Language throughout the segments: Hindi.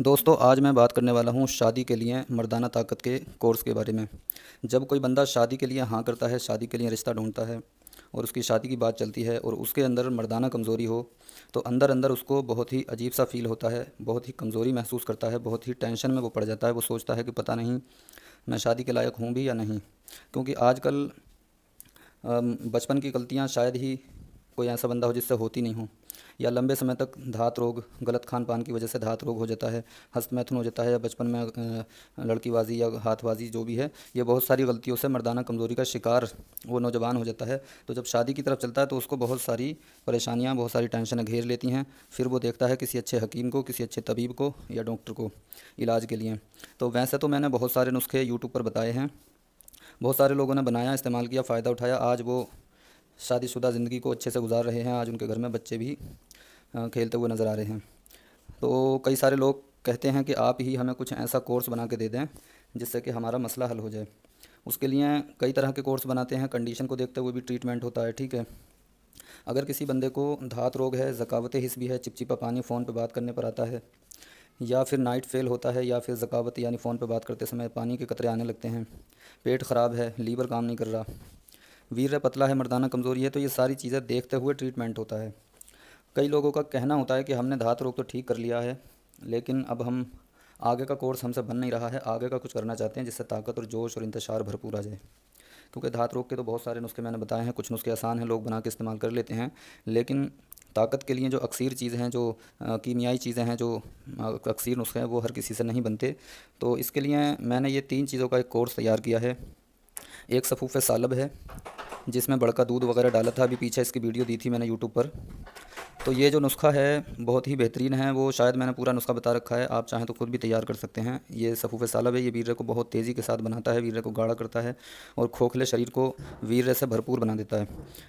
दोस्तों, आज मैं बात करने वाला हूँ शादी के लिए मर्दाना ताकत के कोर्स के बारे में। जब कोई बंदा शादी के लिए हाँ करता है, शादी के लिए रिश्ता ढूंढता है और उसकी शादी की बात चलती है और उसके अंदर मर्दाना कमज़ोरी हो, तो अंदर अंदर उसको बहुत ही अजीब सा फ़ील होता है, बहुत ही कमज़ोरी महसूस करता है, बहुत ही टेंशन में वो पड़ जाता है। वो सोचता है कि पता नहीं मैं शादी के लायक हूँ भी या नहीं। क्योंकि आजकल बचपन की गलतियाँ शायद ही कोई ऐसा बंदा हो जिससे होती नहीं हो, या लंबे समय तक धात रोग, गलत खान पान की वजह से धात रोग हो जाता है, हस्तमैथुन हो जाता है, या बचपन में लड़कीबाजी या हाथबाजी जो भी है, ये बहुत सारी गलतियों से मर्दाना कमज़ोरी का शिकार वो नौजवान हो जाता है। तो जब शादी की तरफ चलता है तो उसको बहुत सारी परेशानियाँ, बहुत सारी टेंशनें घेर लेती हैं। फिर वो देखता है किसी अच्छे हकीम को, किसी अच्छे तबीब को या डॉक्टर को इलाज के लिए। तो वैसे तो मैंने बहुत सारे नुस्खे यूट्यूब पर बताए हैं, बहुत सारे लोगों ने बनाया, इस्तेमाल किया, फ़ायदा उठाया। आज वो शादीशुदा ज़िंदगी को अच्छे से गुजार रहे हैं। आज उनके घर में बच्चे भी खेलते हुए नज़र आ रहे हैं। तो कई सारे लोग कहते हैं कि आप ही हमें कुछ ऐसा कोर्स बना के दे दें जिससे कि हमारा मसला हल हो जाए। उसके लिए कई तरह के कोर्स बनाते हैं, कंडीशन को देखते हुए भी ट्रीटमेंट होता है, ठीक है। अगर किसी बंदे को धात रोग है, ज़कावत हिस्स भी है, चिपचिपा पानी फ़ोन पे बात करने पर आता है, या फिर नाइट फेल होता है, या फिर ज़कावत यानी फ़ोन पे बात करते समय पानी के कतरे आने लगते हैं, पेट ख़राब है, लीवर काम नहीं कर रहा, वीर्य पतला है, मर्दाना कमज़ोरी है, तो ये सारी चीज़ें देखते हुए ट्रीटमेंट होता है। कई लोगों का कहना होता है कि हमने धात रोग तो ठीक कर लिया है, लेकिन अब हम आगे का कोर्स हमसे बन नहीं रहा है, आगे का कुछ करना चाहते हैं जिससे ताकत और जोश और इंतशार भरपूर आ जाए। क्योंकि धात रोग के तो बहुत सारे नुस्खे मैंने बताए हैं, कुछ नुस्खे आसान हैं, लोग बना के इस्तेमाल कर लेते हैं, लेकिन ताकत के लिए जो अक्सर चीज़ें हैं, जो कीमियाई चीज़ें हैं, जो अक्सर नुस्खे हैं, वो हर किसी से नहीं बनते। तो इसके लिए मैंने ये 3 चीज़ों का एक कोर्स तैयार किया है। एक सफ़ूफ़ सालब है, जिसमें बड़का दूध वगैरह डाला था, अभी पीछे इसकी वीडियो दी थी मैंने यूट्यूब पर। तो ये जो नुस्खा है बहुत ही बेहतरीन है, वो शायद मैंने पूरा नुस्खा बता रखा है, आप चाहें तो खुद भी तैयार कर सकते हैं। ये सफ़ूफ़ सालब है, ये वीर्य को बहुत तेज़ी के साथ बनाता है, वीर्य को गाढ़ा करता है और खोखले शरीर को वीर्य से भरपूर बना देता है।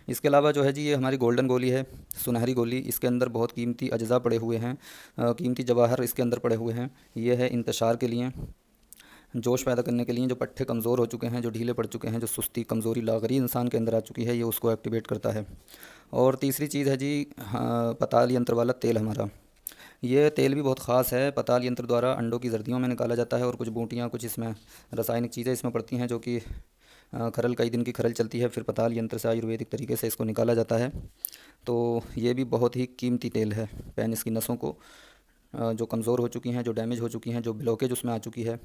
इसके अलावा जो है जी, ये हमारी गोल्डन गोली है, सुनहरी गोली। इसके अंदर बहुत कीमती अज्जा पड़े हुए हैं, कीमती जवाहर इसके अंदर पड़े हुए हैं। ये है इंतशार के लिए, जोश पैदा करने के लिए। जो पट्टे कमज़ोर हो चुके हैं, जो ढीले पड़ चुके हैं, जो सुस्ती कमज़ोरी लागरी इंसान के अंदर आ चुकी है, ये उसको एक्टिवेट करता है। और तीसरी चीज़ है जी, हाँ, पताल यंत्र वाला तेल हमारा। ये तेल भी बहुत ख़ास है, पताल यंत्र द्वारा अंडों की जर्दियों में निकाला जाता है, और कुछ बूटियाँ, कुछ इसमें रासायनिक चीज़ें इसमें पड़ती हैं, जो कि खरल कई दिन की खरल चलती है, फिर पताल यंत्र से आयुर्वेदिक तरीके से इसको निकाला जाता है। तो ये भी बहुत ही कीमती तेल है। पेनिस की नसों को जो कमज़ोर हो चुकी हैं, जो डैमेज हो चुकी हैं, जो ब्लॉकेज उसमें आ चुकी है,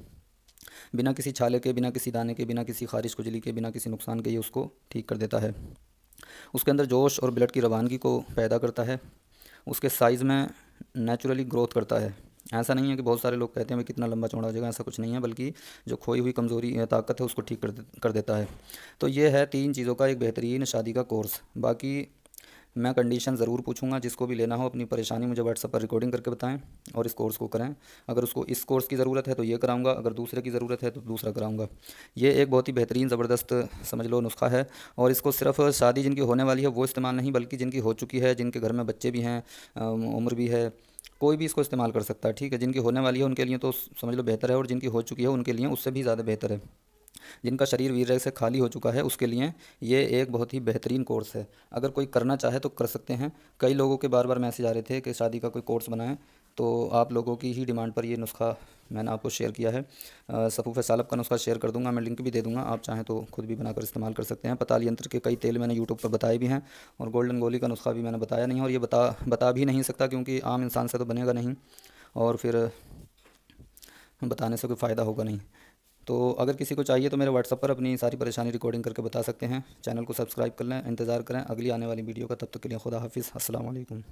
बिना किसी छाले के, बिना किसी दाने के, बिना किसी खारिश खुजली के, बिना किसी नुकसान के, ये उसको ठीक कर देता है। उसके अंदर जोश और ब्लड की रवानगी को पैदा करता है, उसके साइज़ में नेचुरली ग्रोथ करता है। ऐसा नहीं है कि बहुत सारे लोग कहते हैं भाई कितना लंबा चौड़ा हो जाएगा, ऐसा कुछ नहीं है, बल्कि जो खोई हुई कमज़ोरी ताकत है उसको ठीक कर देता है। तो ये है 3 चीज़ों का एक बेहतरीन शादी का कोर्स। बाकी मैं कंडीशन ज़रूर पूछूंगा, जिसको भी लेना हो अपनी परेशानी मुझे व्हाट्सएप पर रिकॉर्डिंग करके बताएं और इस कोर्स को करें। अगर उसको इस कोर्स की ज़रूरत है तो ये कराऊंगा, अगर दूसरे की ज़रूरत है तो दूसरा कराऊंगा। ये एक बहुत ही बेहतरीन ज़बरदस्त समझ लो नुस्खा है, और इसको सिर्फ शादी जिनकी होने वाली है वो इस्तेमाल नहीं, बल्कि जिनकी हो चुकी है, जिनके घर में बच्चे भी हैं, उम्र भी है, कोई भी इसको इस्तेमाल कर सकता है, ठीक है। जिनकी होने वाली है उनके लिए तो समझ लो बेहतर है, और जिनकी हो चुकी है उनके लिए उससे भी ज़्यादा बेहतर है। जिनका शरीर वीर्य से खाली हो चुका है उसके लिए ये एक बहुत ही बेहतरीन कोर्स है। अगर कोई करना चाहे तो कर सकते हैं। कई लोगों के बार बार मैसेज आ रहे थे कि शादी का कोई कोर्स बनाएं, तो आप लोगों की ही डिमांड पर ये नुस्खा मैंने आपको शेयर किया है। सफ़ूफ़ सालब का नुस्खा शेयर कर दूंगा, मैं लिंक भी दे दूंगा, आप चाहें तो खुद भी बनाकर इस्तेमाल कर सकते हैं। पताल यंत्र के कई तेल मैंने यूट्यूब पर बताए भी हैं, और गोल्डन गोली का नुस्खा भी मैंने बताया नहीं, और ये बता भी नहीं सकता, क्योंकि आम इंसान से तो बनेगा नहीं, और फिर बताने से कोई फ़ायदा होगा नहीं। तो अगर किसी को चाहिए तो मेरे व्हाट्सएप पर अपनी सारी परेशानी रिकॉर्डिंग करके बता सकते हैं। चैनल को सब्सक्राइब कर लें, इंतज़ार करें अगली आने वाली वीडियो का। तब तक के लिए खुदा हाफिज़, अस्सलाम वालेकुम।